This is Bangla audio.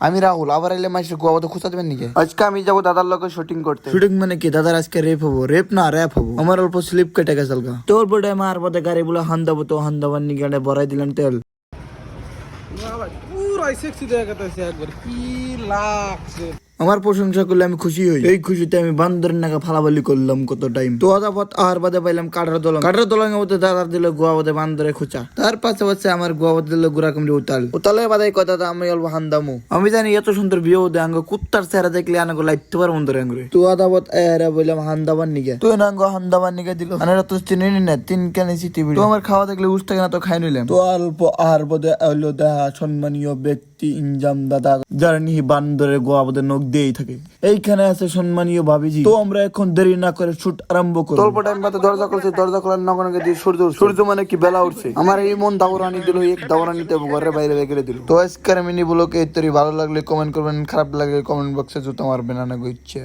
আমি রাহুল, আবার এলে মাসে গোয়া তো খুঁজা দেবেন নাকি? আজকে আমি যাবো দাদার লোকের শুটিং করতে। শুটিং মানে কি? দাদার আজকে রেপ হবো। রেপ না, র্যাপ হবো। আমার অল্প স্লিপ কেটে গেছে। তোর বড়ে মার বদে গাড়ি বলে হান্দাবো, তো হান্দাবার নিগাড়ে ভরাই দিলেন তেল। পুরাই সেক্সি দেখা যাচ্ছে একবার, কি লাগছে। আমার প্রশংসা করলে আমি খুশি হই। এই খুশিতে আমি বান্দরের নাগা ফালাবালি করলাম কত টাইম। তো আদাপথ আহার বাদে পাইলাম কাটার দলং মধ্যে দাদার দিল গোয়া বাদে বান্দরে খুঁচা। তার পাশে পাশে আমার গোয়া বাদে দিল গুড়া কুমড়ি উতালের বাদে কথা আমি অল্প হান্দামু। আমি জানি এত সুন্দর বিয়ে দে আঙ্গ কুত্তার চেহারা দেখলে আনাগো লাইতে পারবো ধরে আঙ্গুরে। তো আদাপথ এরা বললাম হান্দাবার নিগে, তুই নাঙ্গো হান্দাবার নিগে দিল। আনারা তো চিনি না, তিন কেনে সিটি বিড়ি। তো আমার খাওয়া দেখলে উস থাকে না, তো খাই নিলাম। তো অল্প আহার বাদে আইলো দেখা সম্মানীয় ব্যক্তি ইনজাম দাদা, যারা নিহি বান্দরের গোয়া বাদে নখ দিয়েই থাকে। এইখানে আছে সম্মানীয় ভাবিজি। তো আমরা এখন দেরি না করে শুট আরম্ভ করি। অল্প টাইম বাদে দরজা খুলছে, দরজা খোলার নগনকে দিয়ে সূর্য মানে কি বেলা উঠছে। আমার এই মন দাওরানি দিল, এক দাওরানিতে ঘরের বাইরে বেগেরে দিল। তো আজকের মিনি ব্লগে ভালো লাগলে কমেন্ট করবেন, খারাপ লাগলে কমেন্ট বক্সে জুতো মারবেন। আনা ইচ্ছে।